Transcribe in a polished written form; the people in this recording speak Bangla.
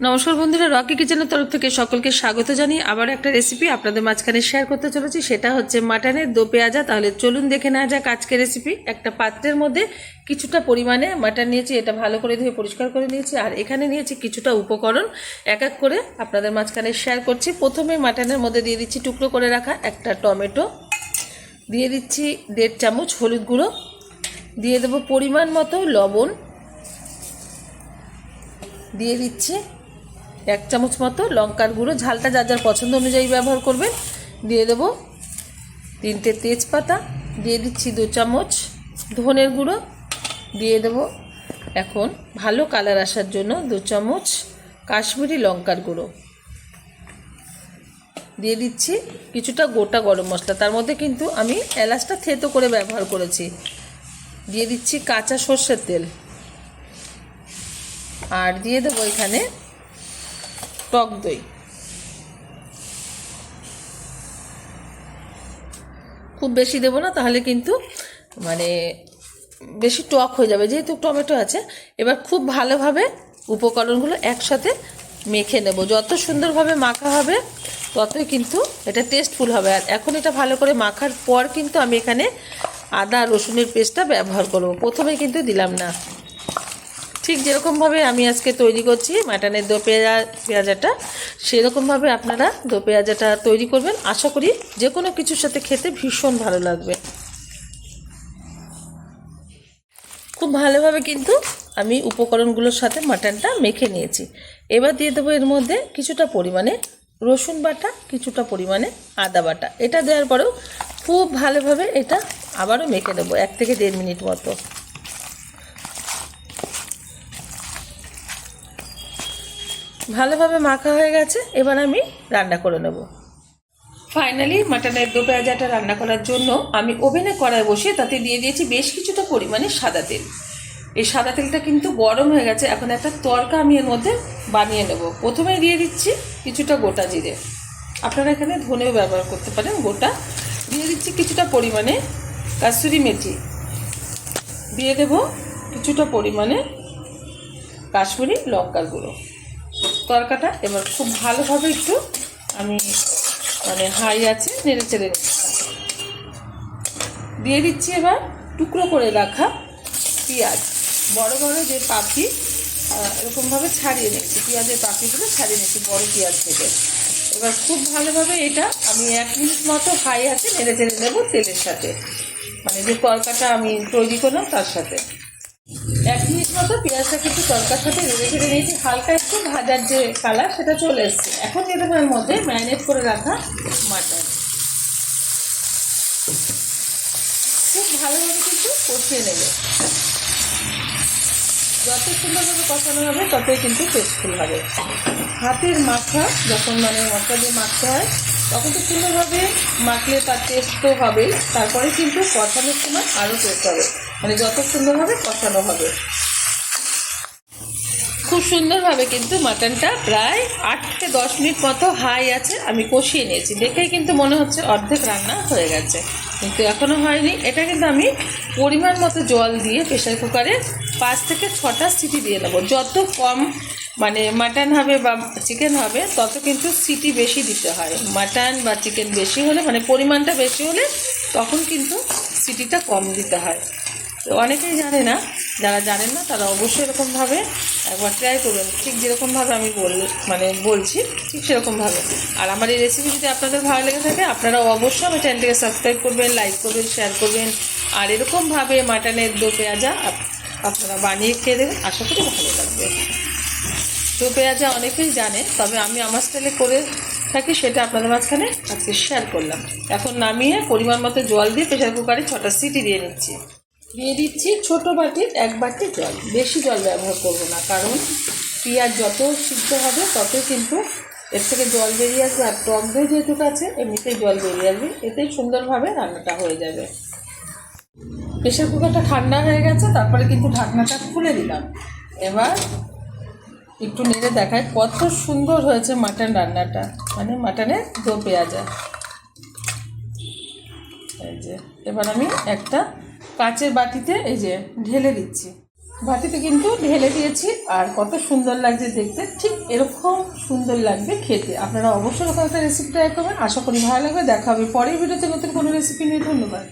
নমস্কার বন্ধুরা, রকি কিচেনের তরফ থেকে সকলকে স্বাগত জানিয়ে আবার একটা রেসিপি আপনাদের মাঝখানে শেয়ার করতে চলেছি। সেটা হচ্ছে মাটনের দো পেঁয়াজা। তাহলে চলুন দেখে নেওয়া যাক আজকের রেসিপি। একটা পাত্রের মধ্যে কিছুটা পরিমাণে মাটন নিয়েছি, এটা ভালো করে ধুয়ে পরিষ্কার করে নিয়েছি। আর এখানে নিয়েছি কিছুটা উপকরণ, এক এক করে আপনাদের মাঝখানে শেয়ার করছি। প্রথমে মাটনের মধ্যে দিয়ে দিচ্ছি টুকরো করে রাখা একটা টমেটো, দিয়ে দিচ্ছি 1.5 চামচ হলুদ গুঁড়ো, দিয়ে দেবো পরিমাণ মতো লবণ, দিয়ে দিচ্ছি 1 চামচ মতো লঙ্কার গুঁড়ো, ঝালটা যার যার পছন্দ অনুযায়ী ব্যবহার করবেন। দিয়ে দেবো 3টে তেজপাতা, দিয়ে দিচ্ছি 2 চামচ ধনের গুঁড়ো, দিয়ে দেবো এখন ভালো কালার আসার জন্য 2 চামচ কাশ্মীরি লঙ্কার গুঁড়ো, দিয়ে দিচ্ছি কিছুটা গোটা গরম মশলা, তার মধ্যে কিন্তু আমি এলাচটা থেতো করে ব্যবহার করেছি। দিয়ে দিচ্ছি কাঁচা সর্ষের তেল, আর দিয়ে দেবো এখানে টক দই। খুব বেশি দেবো না, তাহলে কিন্তু মানে বেশি টক হয়ে যাবে, যেহেতু টমেটো আছে। এবার খুব ভালোভাবে উপকরণগুলো একসাথে মেখে নেব। যত সুন্দরভাবে মাখা হবে ততই কিন্তু এটা টেস্টফুল হবে। আর এখন এটা ভালো করে মাখার পর কিন্তু আমি এখানে আদা রসুনের পেস্টটা ব্যবহার করব, প্রথমে কিন্তু দিলাম না। ঠিক যেরকমভাবে আমি আজকে তৈরি করছি মাটনের দো পেঁয়াজাটা, সেরকমভাবে আপনারা দো পেঁয়াজাটা তৈরি করবেন। আশা করি যে কোনো কিছুর সাথে খেতে ভীষণ ভালো লাগবে। খুব ভালোভাবে কিন্তু আমি উপকরণগুলোর সাথে মাটনটা মেখে নিয়েছি। এবার দিয়ে দেবো এর মধ্যে কিছুটা পরিমাণে রসুন বাটা, কিছুটা পরিমাণে আদা বাটা। এটা দেওয়ার পরেও খুব ভালোভাবে এটা আবারও মেখে নেবো 1 থেকে 1.5 মিনিট মতো। ভালোভাবে মাখা হয়ে গেছে, এবার আমি রান্না করে নেব। ফাইনালি মাটনের দো পেঁয়াজাটা রান্না করার জন্য আমি ওভেনে কড়াই বসিয়ে তাতে দিয়ে দিয়েছি বেশ কিছুটা পরিমাণে সাদা তেল। এই সাদা তেলটা কিন্তু গরম হয়ে গেছে। এখন একটা তড়কা আমি এর মধ্যে বানিয়ে নেব। প্রথমেই দিয়ে দিচ্ছি কিছুটা গোটা জিরে, আপনারা এখানে ধনেও ব্যবহার করতে পারেন গোটা। দিয়ে দিচ্ছি কিছুটা পরিমাণে কাসুরি মেথি, দিয়ে দেব কিছুটা পরিমাণে কাশ্মীরি লঙ্কার গুঁড়ো। তরকাটা এবার খুব ভালোভাবে একটু আমি হাই আছে নেড়ে চেড়ে দিয়ে দিচ্ছি। এবার টুকরো করে রাখা পেঁয়াজ, বড় বড় যে পাপড়ি এরকমভাবে ছাড়িয়ে নিচ্ছি, পেঁয়াজের পাপড়িগুলো ছাড়িয়ে নিচ্ছি বড় পেঁয়াজ থেকে। এবার খুব ভালোভাবে এটা আমি 1 মিনিট মতো হাই আছে নেড়ে চেড়ে নেবো তেলের সাথে, যে তরকাটা আমি তৈরি করলাম তার সাথে। 1 মিনিট মতো পেঁয়াজটা কিন্তু তরকার সাথে নেড়ে চেড়ে নিয়েছি। হালকা একটু ভাজার যে কালার সেটা চলে এসছে। এখন দিয়ে দেবো এর মধ্যে ম্যারিনেট করে রাখা মাটন। খুব ভালোভাবে কিন্তু কষিয়ে নেবে। যত সুন্দরভাবে কষানো হবে ততই কিন্তু টেস্টফুল হবে। হাতের মাখা যখন মশলা দিয়ে মাখতে হয় তখন তো সুন্দরভাবে মাখলে তার টেস্ট তো হবেই, তারপরে কিন্তু কষানোর সময় আরও টেস্ট হবে, যত সুন্দরভাবে কষানো হবে। খুব সুন্দরভাবে কিন্তু মাটনটা প্রায় 8 থেকে 10 মিনিট মতো হাই আছে আমি কষিয়ে নিয়েছি। দেখেই কিন্তু মনে হচ্ছে অর্ধেক রান্না হয়ে গেছে, কিন্তু এখনও হয়নি। এটা কিন্তু আমি পরিমাণ মতো জল দিয়ে প্রেসার কুকারে 5 থেকে 6টা সিটি দিয়ে নেবো। যত কম মাটন হবে বা চিকেন হবে তত কিন্তু সিটি বেশি দিতে হয়। মাটন বা চিকেন বেশি হলে পরিমাণটা বেশি হলে তখন কিন্তু সিটিটা কম দিতে হয়। তো অনেকেই জানে না, যারা জানেন না তারা অবশ্যই এরকমভাবে একবার ট্রাই করবেন। ঠিক যেরকমভাবে আমি বলছি ঠিক সেরকমভাবে। আর আমার এই রেসিপি যদি আপনাদের ভালো লেগে থাকে আপনারা অবশ্যই আমার চ্যানেলটিকে সাবস্ক্রাইব করবেন, লাইক করবেন, শেয়ার করবেন। আর এরকমভাবে মাটনের দো পেঁয়াজা আপনারা বানিয়ে খেয়ে দেবেন, আশা করি ভালো লাগবে। দো পেঁয়াজা অনেকেই জানে, তবে আমি আমার স্টাইলে করে থাকি, সেটা আপনাদের মাঝখানে আজকে শেয়ার করলাম। এখন নামিয়ে পরিমাণ মতো জল দিয়ে প্রেসার কুকারে 6টা সিটি দিয়ে নিচ্ছি। দিয়ে দিচ্ছি ছোটো বাটির 1 বাটি জল, বেশি জল ব্যবহার করব না, কারণ পেঁয়াজ যত সিদ্ধ হবে ততই কিন্তু এর থেকে জল বেরিয়ে আসবে, আর টক দই যেহেতু আছে এমনিতেই জল বেরিয়ে আসবে, এতেই সুন্দরভাবে রান্নাটা হয়ে যাবে। প্রেশার কুকারটা ঠান্ডা হয়ে গেছে, তারপরে কিন্তু ঢাকনাটা খুলে দিলাম। এবার একটু নেড়ে দেখায় কত সুন্দর হয়েছে মাটন রান্নাটা, মানে মাটনের দো পেঁয়াজা। এই যে এবার আমি একটা কাচের বাটিতে এই যে ঢেলে দিচ্ছি, বাটিতে কিন্তু ঢেলে দিয়েছি। আর কত সুন্দর লাগছে দেখতে, ঠিক এরকম সুন্দর লাগবে খেতে। আপনারা অবশ্যই ওখানে রেসিপিটা ট্রাই করবেন, আশা করি ভালো লাগবে। দেখা হবে পরের ভিডিওতে নতুন কোনো রেসিপি নিয়ে। ধন্যবাদ।